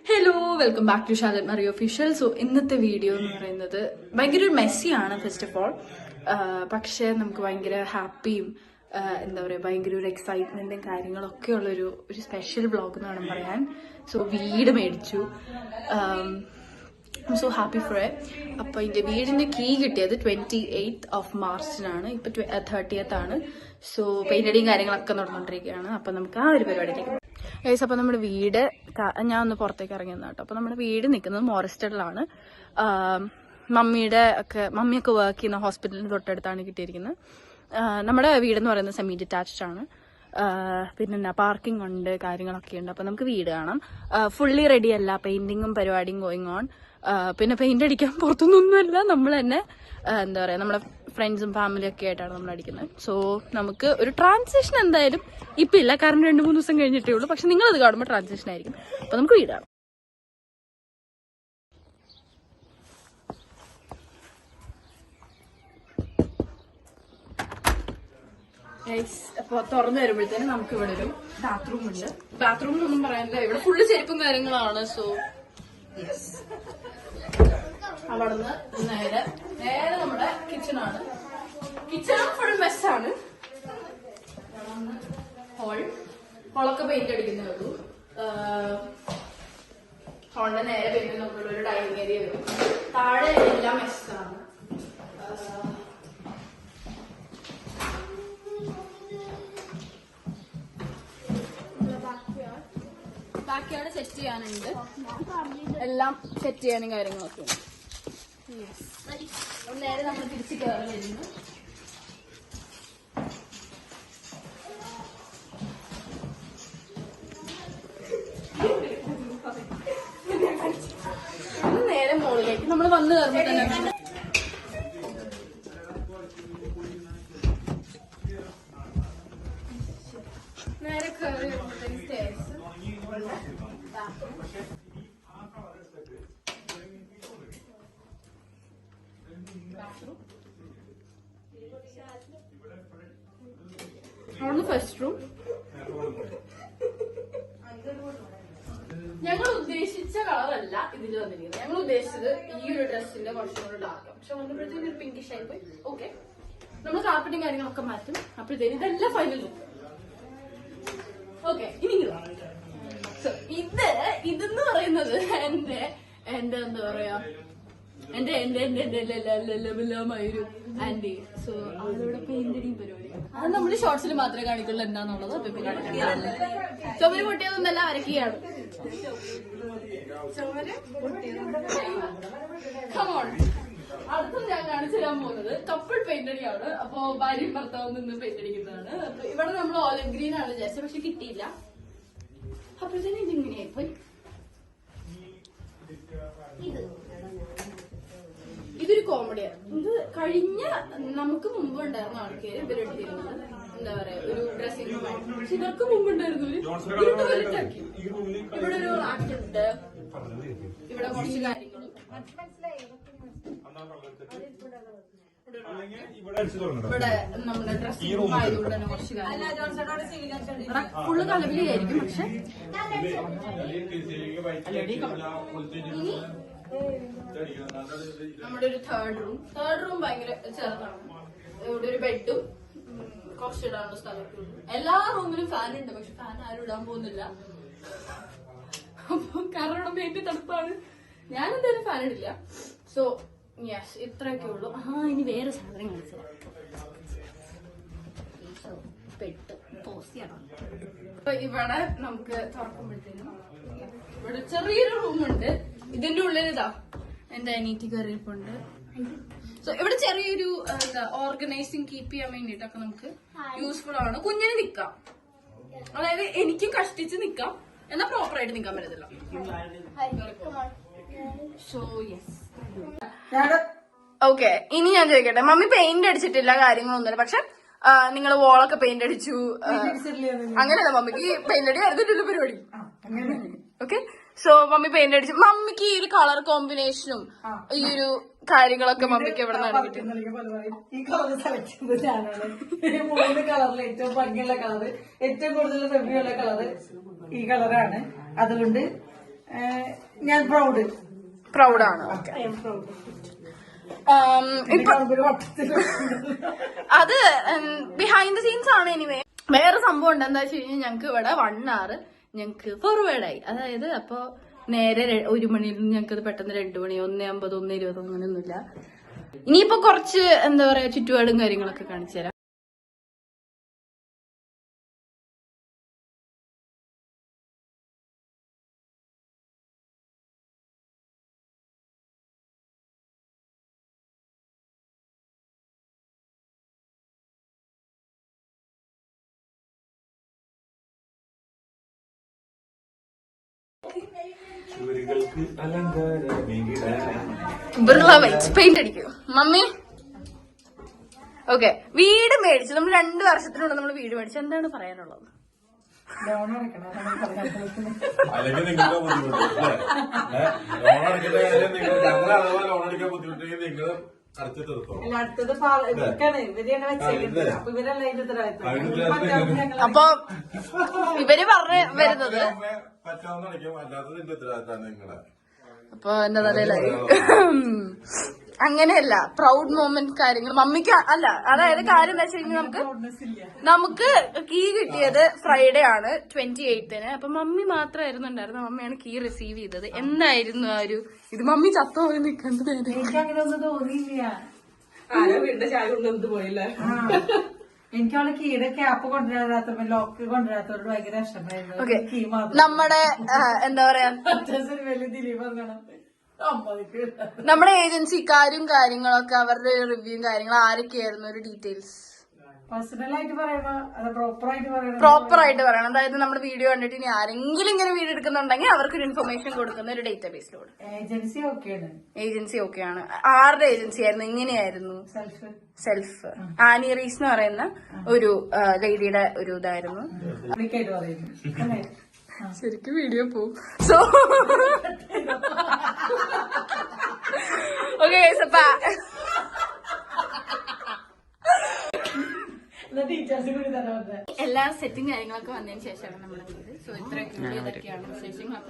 Hello, welcome back to ഷാലറ്റ് മറിയോ official. So ഇന്നത്തെ വീഡിയോ എന്ന് പറയുന്നത് ഭയങ്കര ഒരു മെസ്സിയാണ് ഫസ്റ്റ് ഓഫ് ഓൾ. പക്ഷെ നമുക്ക് ഭയങ്കര ഹാപ്പിയും എന്താ പറയുക, ഭയങ്കര ഒരു എക്സൈറ്റ്മെന്റും കാര്യങ്ങളൊക്കെ ഉള്ളൊരു സ്പെഷ്യൽ വ്ളോഗ് എന്ന് വേണം പറയാൻ. സോ വീട് മേടിച്ചു. I M so happy for it. അപ്പോൾ ഇതിൻ്റെ വീടിൻ്റെ കീ കിട്ടിയത് 28th of March ഇപ്പം 30th ആണ്. സോ പെയിന്റടിയും കാര്യങ്ങളൊക്കെ നടന്നുകൊണ്ടിരിക്കുകയാണ്. അപ്പം നമുക്ക് ആ ഒരു പരിപാടിയിലേക്ക് ഗൈസ്. അപ്പോൾ നമ്മുടെ വീട് ഞാൻ ഒന്ന് പുറത്തേക്ക് ഇറങ്ങി നിന്നു കേട്ടോ. അപ്പോൾ നമ്മുടെ വീട് നിൽക്കുന്നത് മോറസ്റ്റഡിലാണ്. മമ്മിയൊക്കെ വർക്ക് ചെയ്യുന്ന ഹോസ്പിറ്റലിന് തൊട്ടടുത്താണ് കിട്ടിയിരിക്കുന്നത്. നമ്മുടെ വീടെന്ന് പറയുന്നത് സെമി ഡിറ്റാച്ച്ഡ് ആണ്. പിന്നെ പാർക്കിംഗ് ഉണ്ട്, കാര്യങ്ങളൊക്കെ ഉണ്ട്. അപ്പോൾ നമുക്ക് വീട് കാണാം. ഫുള്ളി റെഡി അല്ല, പെയിന്റിങ്ങും പരിപാടിയും ഗോയിങ് ഓൺ. പിന്നെ പെയിന്റ് അടിക്കാൻ പുറത്തുനിന്നൊന്നുമല്ല, നമ്മൾ തന്നെ എന്താ പറയുക, നമ്മുടെ ഫ്രണ്ട്സും ഫാമിലിയും ഒക്കെ ആയിട്ടാണ് നമ്മൾ അടിക്കുന്നത്. സോ നമുക്ക് ഒരു ട്രാൻസിഷൻ എന്തായാലും ഇപ്പം ഇല്ല, കാരണം 2-3 ദിവസം കഴിഞ്ഞിട്ടേ ഉള്ളൂ. പക്ഷെ നിങ്ങളത് കാണുമ്പോൾ ട്രാൻസിഷൻ ആയിരിക്കും. അപ്പം നമുക്ക് വീടാണ്. അപ്പോൾ തുറന്നു വരുമ്പോഴത്തേനും നമുക്ക് ഇവിടെ ഒരു ബാത്റൂം ഉണ്ട്. ബാത്റൂം എന്നൊന്നും പറയാനില്ല, ഇവിടെ ഫുള്ള് ചെരുപ്പും കാര്യങ്ങളാണ്. സോ യെസ്, അവിടുന്ന് നേരെ നമ്മുടെ കിച്ചണാണ്. കിച്ചണും ഫുൾ മെസ്സാണ്. ഹോളൊക്കെ പെയിന്റ് അടിക്കുന്നേ ഉള്ളൂ. ഹോളിന്റെ നേരെ പെയിന്റ് നോക്കുള്ള ഒരു ഡൈനിങ് ഏരിയ വരും. താഴെ എല്ലാം മെസ്സാണ്. ബാക്കിയാണ് സെറ്റ് ചെയ്യാനുണ്ട്, എല്ലാം സെറ്റ് ചെയ്യാനും കാര്യങ്ങളൊക്കെ ഉണ്ട്. നേരെ നമ്മൾ തിരിച്ച് കയറി വരുന്നു. നേരെ മുകളിലേക്ക് നമ്മൾ വന്ന് കയറുമ്പോൾ തന്നെ നേരെ കയറി വരുമ്പോഴത്തേക്ക് സ്റ്റേഴ്സ്. അവിടുന്ന് ഫസ്റ്റ് റൂം. ഞങ്ങൾ ഉദ്ദേശിച്ച കളറല്ല ഇതിൽ വന്നിരിക്കുന്നത്. ഞങ്ങൾ ഉദ്ദേശിച്ചത് ഈ ഒരു ഡ്രസ്സിന്റെ കുറച്ചും കൂടെ ഡാർക്ക്, പക്ഷെ വന്നപ്പോഴത്തേക്കും ഒരു പിങ്കിഷ് ആയി പോയി. ഓക്കെ, നമ്മൾ കാർപ്പറ്റും കാര്യങ്ങളൊക്കെ മാറ്റും. അപ്പോഴത്തേക്കും ഇതെല്ലാം ഫൈനൽ ലുക്ക്. ഓക്കെ, ഇനി ഇതെന്ന് പറയുന്നത് എന്റെ എന്താ പറയാ, എന്റെ ഒരു ആന്റി. സോ അവളിവിടെ പെയിന്റടിയും പരിപാടി. അത് നമ്മള് ഷോർട്സിൽ മാത്രമേ കാണിക്കുള്ളൂ എന്താന്നുള്ളത്. ചുമര് പൊട്ടിയതൊന്നല്ല, വരയ്ക്കുകയാണ്. അടുത്തും ഞാൻ കാണിച്ചു തരാൻ പോകുന്നത് കപ്പിൾ പെയിന്റടിയാണ്. അപ്പൊ ഭാര്യയും ഭർത്താവും നിന്ന് പെയിന്റടിക്കുന്നതാണ്. അപ്പൊ ഇവിടെ നമ്മൾ ഓലിവ് ഗ്രീൻ ആണ് വിചാരിച്ചത്, പക്ഷെ കിട്ടിയില്ല. അപ്പോഴത്തേനും ഇതിങ്ങനെയായിപ്പോയി. ഇതൊരു കോമഡിയാണ്. ഇത് കഴിഞ്ഞ നമുക്ക് മുമ്പ് ഉണ്ടായിരുന്ന ആൾക്കാര് ഇവരെടുത്തിരുന്നത് എന്താ പറയാ, ഒരു ഡ്രസ്സിംഗ് റൂമായിട്ട്. പക്ഷെ ഇവർക്ക് മുമ്പ് ഉണ്ടായിരുന്നു ഒരു ടോയ്ലറ്റ് ആക്കി. ഇവിടെ ഒരു റാക്കുണ്ട്, ഇവിടെ കുറച്ച് കാര്യങ്ങളും. ഇവിടെ നമ്മുടെ ഡ്രസ്സിംഗ് റൂം ആയതുകൊണ്ട് തന്നെ കുറച്ച് കാര്യങ്ങൾ ഫുള്ള് കലവിലായിരിക്കും. പക്ഷെ നമ്മുടെ ഒരു തേർഡ് റൂം ഭയങ്കര ചെറുതാണ്. ഇവിടെ ഒരു ബെഡും കുറച്ച് ഇടാനുള്ള സ്ഥലമൊക്കെ ഉണ്ട്. എല്ലാ റൂമിലും ഫാൻ ഉണ്ട്, പക്ഷെ ഫാൻ ആരും ഇടാൻ പോകുന്നില്ല. അപ്പൊ കാരണം ഇവിടെ ഭയങ്കര തണുപ്പാണ്. ഞാൻ എന്തായാലും ഫാൻ ഇടില്ല. സോ യെസ്, ഇത്രയൊക്കെ ഉള്ളൂ. ഇനി വേറെ സാധനം കാണിച്ചത് അപ്പൊ ഇവിടെ നമുക്ക് തുറക്കുമ്പോഴത്തേനും ഇവിടെ ചെറിയൊരു റൂമുണ്ട്. ഇതിന്റെ ഉള്ളിൽ ഇതാ എന്റെ അനിയത്തി കയറിയിപ്പുണ്ട്. സോ ഇവിടെ ചെറിയൊരു എന്താ ഓർഗനൈസിങ് കീപ്പ് ചെയ്യാൻ വേണ്ടിട്ടൊക്കെ നമുക്ക് യൂസ്ഫുൾ ആണ്. കുഞ്ഞിന് നിക്കാം, അതായത് എനിക്കും കഷ്ടിച്ച് നിക്കാം, എന്നാൽ പ്രോപ്പർ ആയിട്ട് നിക്കാൻ പറ്റത്തില്ല. So yes, okay. ഇനി ഞാൻ ചോദിക്കട്ടെ, മമ്മി പെയിന്റ് അടിച്ചിട്ടില്ല, കാര്യങ്ങളൊന്നുമില്ല. പക്ഷെ നിങ്ങൾ വോളൊക്കെ പെയിന്റ് അടിച്ചു, അങ്ങനെയല്ല, മമ്മിക്ക് പെയിന്റ് അടി അറിഞ്ഞിട്ടുള്ള പരിപാടി. ഓക്കെ, സോ മമ്മി പെയിന്റ് അടിച്ചു. മമ്മിക്ക് ഈ ഒരു കളർ കോമ്പിനേഷനും ഈ ഒരു കാര്യങ്ങളൊക്കെ മമ്മിക്ക് എവിടെ നിന്നാണ് കിട്ടുന്നത്? ഈ കളർ സെലക്ട് ചെയ്യുന്നത് ഞാനാണ്. 3 കളറിൽ ഏറ്റവും ഭംഗിയുള്ള കളറ്, ഏറ്റവും കൂടുതൽ ഫെബ്രുള്ള കളറ് ഈ കളറാണ്. അതുകൊണ്ട് ഞാൻ പ്രൗഡ്. പ്രൗഡാണ്. ഓക്കെ. അത് ബിഹൈൻഡ് ദ സീൻസ് ആണ്. എനിവേ വേറെ സംഭവം ഉണ്ട്. എന്താ വെച്ച് കഴിഞ്ഞാൽ ഞങ്ങക്ക് ഇവിടെ 1 hour ഞങ്ങക്ക് ഫോർവേഡായി. അതായത് അപ്പൊ നേരെ 1 മണിയിൽ ഞങ്ങക്കത് പെട്ടെന്ന് 2 മണി 1:50 1:20 അങ്ങനെയൊന്നുമില്ല. ഇനിയിപ്പോ കുറച്ച് എന്താ പറയാ ചുറ്റുപാടും കാര്യങ്ങളൊക്കെ കാണിച്ചു തരാം. ബിർള വൈറ്റ് പെയിന്റ് അടിക്കും മമ്മി. ഓക്കെ, വീട് മേടിച്ചു. നമ്മൾ 2 വർഷത്തിനുള്ളിൽ നമ്മൾ വീട് മേടിച്ചു. എന്താണ് പറയാനുള്ളത്? ലോൺ അടക്കണം. അല്ലെങ്കിൽ നിങ്ങളുടെ ബുദ്ധിമുട്ട് ലോൺ അടക്കുന്ന കാര്യം ഞങ്ങൾ അഥവാ ലോൺ അടിക്കാൻ ബുദ്ധിമുട്ടെങ്കിൽ നിങ്ങൾ അടച്ചു തീർത്തോ. അടുത്തത് ഇവരെയാണ് വെച്ചേക്കുന്നത്. അപ്പൊ ഇവരല്ല അതിന്റെ ഉത്തരവാദിത്വം. അപ്പൊ ഇവര് പറഞ്ഞു വരുന്നത് പറ്റാവുന്ന അടയ്ക്കും, അല്ലാതെ നിന്റെ ഉത്തരവാദിത്തമാണ് നിങ്ങളെ. അപ്പൊ എന്റെ തലയിലായി. അങ്ങനെയല്ല, പ്രൗഡ് മൊമെന്റ് കാര്യങ്ങൾ മമ്മിക്ക് അല്ല. അതായത് കാര്യം എന്താ വെച്ച് കഴിഞ്ഞാൽ നമുക്ക് കീ കിട്ടിയത് ഫ്രൈഡേ ആണ് 28th. അപ്പൊ മമ്മി മാത്രമായിരുന്നു ഉണ്ടായിരുന്നത്. മമ്മിയാണ് കീ റിസീവ് ചെയ്തത്. എന്തായിരുന്നു ആ ഒരു ഇത്? മമ്മി ചത്ത പോലെ നിൽക്കേണ്ടത്. എനിക്ക് അങ്ങനെ ഒന്നും തോന്നിയില്ല. വീടിന്റെ ചായ കൊണ്ടുവന്നിട്ട് പോയില്ലേ. എനിക്ക് അവള് കീയുടെ ക്യാപ്പ് കൊണ്ടുവരാത്ത ലോക്ക് കൊണ്ടുവരാത്തവരോട് ഭയങ്കര ഓക്കെ, ഇഷ്ടമായിരുന്നു. നമ്മുടെ എന്താ പറയാ വലിയ ദിലീപ് പറഞ്ഞണം നമ്മുടെ ഏജൻസിക്കാരും കാര്യങ്ങളൊക്കെ അവരുടെ റിവ്യൂ കാര്യങ്ങൾ ആരൊക്കെയായിരുന്നു ഒരു ഡീറ്റെയിൽസ് പേഴ്സണലായിട്ട് പറയുമ്പോ അത് പ്രോപ്പറായിട്ട് പറയണം. പ്രോപ്പറായിട്ട് പറയണം. അതായത് നമ്മുടെ വീഡിയോ കണ്ടിട്ട് ഇനി ആരെങ്കിലും ഇങ്ങനെ വീഡിയോ എടുക്കുന്നുണ്ടെങ്കിൽ അവർക്കൊരു ഇൻഫർമേഷൻ കൊടുക്കുന്ന ഒരു ഡേറ്റാബേസിലോട്. ഏജൻസി ഓക്കെയാണ്. ഏജൻസി ഓക്കെയാണ്. ആരുടെ ഏജൻസി ആയിരുന്നു? എങ്ങനെയായിരുന്നു? സെൽഫ് ആനി റീസ് എന്ന് പറയുന്ന ഒരു ലേഡിയുടെ ഒരു ഇതായിരുന്നു. ശരിക്കും വീഡിയോ പോവും. സോ ഓക്കെ, എല്ലാ സെറ്റും കാര്യങ്ങളൊക്കെ വന്നതിന് ശേഷമാണ് നമ്മുടെ വീട്. സോ ഇത്രയൊക്കെ ഇതൊക്കെയാണ് വിശേഷങ്ങൾ.